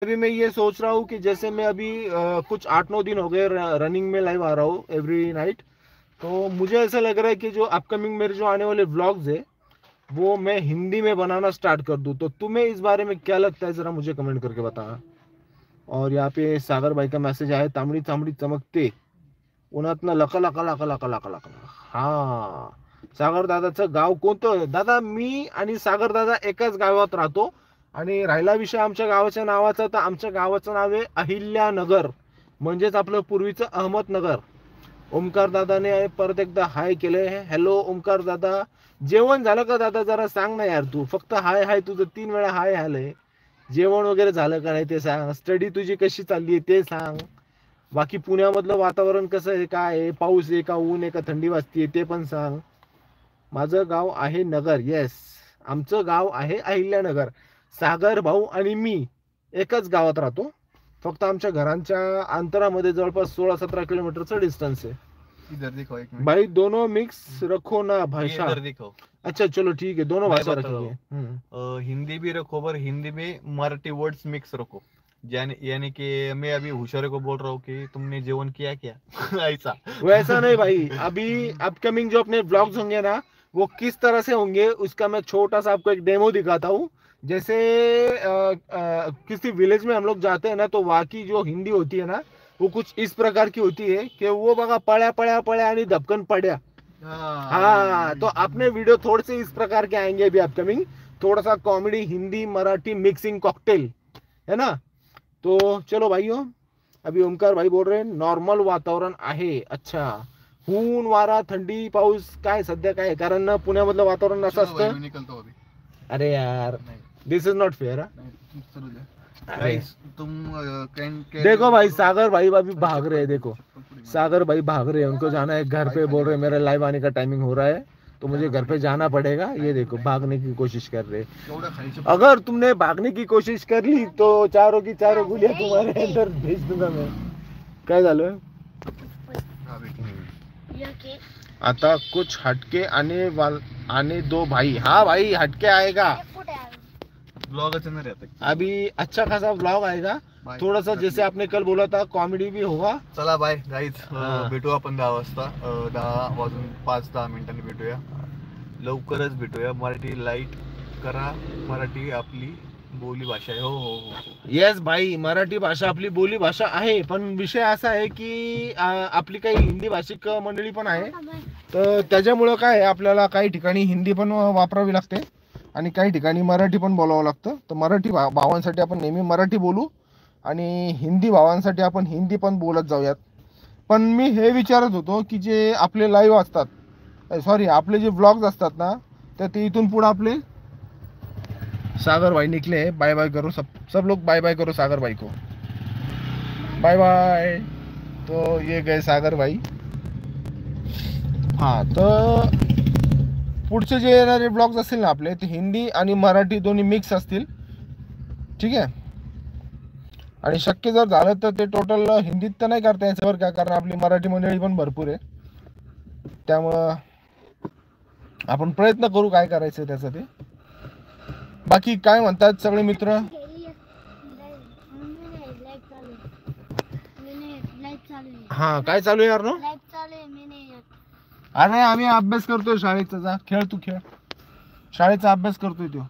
अभी मैं ये सोच रहा हूँ कि जैसे मैं अभी कुछ 8-9 दिन हो गए रनिंग में लाइव आ रहा हूँ एवरी नाइट। तो मुझे ऐसा लग रहा है कि जो अपकमिंग मेरे जो आने वाले व्लॉग्स है वो मैं हिंदी में बनाना स्टार्ट कर दूँ। तो तुम्हें इस बारे में क्या लगता है, जरा मुझे कमेंट करके बताना। और यहाँ पे सागर भाई का मैसेज आया, तांबडी तांबडी चमकते उन्हातनं लका लका लका लका लका लका। हा, सागर दादाचं गाव कोणतं? दादा मी आणि सागर दादा एकाच गावात राहतो. आणि राहिला विषय आमच्या गावाच्या नावाचा, तर आमच्या गावाचं नाव आहे अहिल्यानगर, म्हणजेच आपलं पूर्वीचं अहमदनगर. ओमकार दादाने परत एकदा हाय केले. हॅलो ओमकार दादा, जेवण झालं का दादा? जरा सांग ना यार, तू फक्त हाय हाय, तुझं 3 वेळा हाय आलंय. जेवण वगैरे झालं का नाही ते सांग. स्टडी तुझी कशी चालली आहे ते सांग. बाकी पुण्यामधलं वातावरण कसं आहे, काय आहे, पाऊस आहे का, ऊन आहे का, थंडी वाजतीये ते पण सांग. माझं गाव आहे नगर. येस, आमचं गाव आहे अहिल्यानगर. सागर भाऊ आणि मी एकाच गावात राहतो. फक्त आमच्या घरांच्या अंतरामध्ये जवळपास 16-17 किलोमीटरचं डिस्टन्स आहे. इधर दिखाओ एक मिनट भाई दोनों मिक्स रखो ना भाषा. इधर दिखाओ. अच्छा चलो ठीक है, दोनों मैं भाषा बता रहा रखेंगे. हिंदी भी रखो, पर हिंदी में मराठी वर्ड्स मिक्स रखो. यानी कि मैं अभी होशियारे को बोल रहा हूँ कि तुमने जेवण किया क्या ऐसा. वैसा नहीं भाई, अभी अपकमिंग जो अपने ब्लॉग्स होंगे ना वो किस तरह से होंगे उसका मैं छोटा सा आपको एक डेमो दिखाता हूँ. जैसे किसी विलेज में हम लोग जाते हैं ना, तो वहाँ की जो हिंदी होती है ना वो कुछ इस प्रकार की होती है कि वो बघा पळ्या पळ्या पळ्या आणि धपकन पड्या. हाँ, तो अपने वीडियो थोड़े से इस प्रकार के आएंगे अभी अपकमिंग. थोड़ा सा comedy Hindi Marathi mixing cocktail है ना. तो चलो भाइयों, अभी ओमकार भाई बोल रहे हैं नॉर्मल वातावरण आहे. अच्छा, ऊन वारा थंडी पाऊस काय सध्या काय, कारण ना पुण्यामधलं वातावरण असं असतं. मैं निकलता हूँ अभी. अरे यार, दिस इज नॉट फेयर. चलो जा. अरे Guys, तुम देखो भाई, सागर भाई अभी भाग रहे हैं. देखो सागर भाई भाग रहे हैं, उनको जाना है घर पे. बोल रहे हैं मेरा लाइव आने का टाइमिंग हो रहा है तो मुझे घर पे जाना पड़ेगा. ये देखो भागने की कोशिश कर रहे हैं. अगर तुमने भागने की कोशिश कर ली तो चारों की चारों गोलियां तुम्हारे अंदर भेज दूंगा मैं. काय झालं आता? कुछ हटके आने दो भाई. हाँ भाई, हटके आएगा ब्लॉग अच्छा नहीं रहता. अभी. अच्छा खासा ब्लॉग आएगा. थोड़ा सा जैसे आपने कल बोला था कॉमेडी भी होगा. चला बाय गाईज, हा. भेटू आपण 10 वाजता. 10 वाजून 5-10 मिनिटांनी भेटूया. लवकरच भेटूया. मराठी लाईक करा. मराठी आपली बोली भाषा आहे. हो हो हो. येस भाई, मराठी भाषा आपली बोली भाषा आहे. पण विषय असा आहे की आपली काही हिंदी भाषिक मंडळी पण आहे. तर त्याच्यामुळं काय आहे, आपल्याला काही ठिकाणी हिंदी पण वापरावी लागते आणि काही ठिकाणी मराठी पण बोलावं लागतं. तर मराठी भावांसाठी आपण नेहमी मराठी बोलू आणि हिंदी भावांसाठी आपण हिंदी पण बोलत जाऊयात. पण मी हे विचारत होतो की जे आपले लाईव्ह असतात, सॉरी आपले जे व्लॉग्स असतात ना, तर ते इथून पुढे आपले सागर भाई निकले. बाय बाय करो सब लोग, बाय बाय करो सागर भाई को. Bye bye. तो ये गए सागर भाई. हाँ, तर पुढचे जे येणारे ब्लॉग्स असतील ना आपले, ते हिंदी आणि मराठी दोन्ही मिक्स असतील. ठीक आहे. आणि शक्य जर झालं तर ते टोटल हिंदीत तर नाही करता यायचं बरं का, कारण आपली मराठी मंडळी पण भरपूर आहे. त्यामुळं आपण प्रयत्न करू काय करायचं त्याचं ते. बाकी काय म्हणतात सगळे मित्र? हा, काय चालू आहे यार नो? अरे आम्ही अभ्यास करतोय शाळेचा. जा खेळ, तू खेळ. शाळेचा अभ्यास करतोय तो.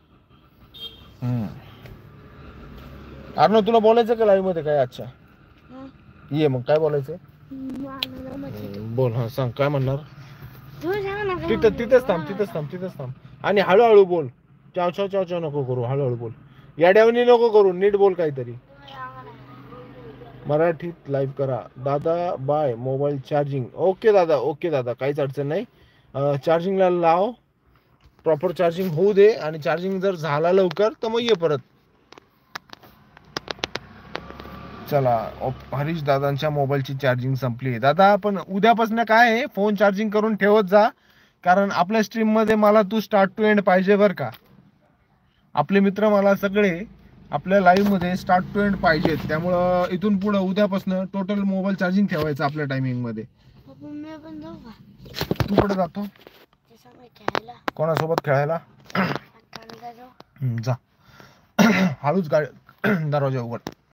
अरे तुला बोलायचं का लाईव्ह मध्ये काय? अच्छा ये मग काय बोलायचं बोल. हा सांग काय म्हणणार. तिथेच थांब आणि हळूहळू बोल. चाव चाव चाव चाव नको करू, हळूहळू बोल. याड्यावनी नको करू, नीट बोल काहीतरी. मराठीत लाईव्ह करा दादा. बाय. Mobile charging. ओके दादा, ओके दादा, काहीच अडचण नाही. चार्जिंगला लाव, प्रॉपर चार्जिंग होऊ दे. आणि चार्जिंग जर झाला लवकर तर मग ये परत. चला, हरीश दादांच्या मोबाईलची चार्जिंग संपली. दादा पण उद्यापासून काय आहे, फोन चार्जिंग करून ठेवत जा, कारण आपल्या स्ट्रीम मध्ये मला तू स्टार्ट टू एंड पाहिजे बरं का. आपले मित्र मला सगळे आपल्या लाईव्ह मध्ये स्टार्ट टू एंड पाहिजेत. त्यामुळं इथून पुढे उद्यापासून टोटल मोबाईल चार्जिंग ठेवायचं आपल्या टायमिंग मध्ये. तू कुठे जातो? कोणासोबत खेळायला? जा. हळूच गाडी दरवाजा उघड.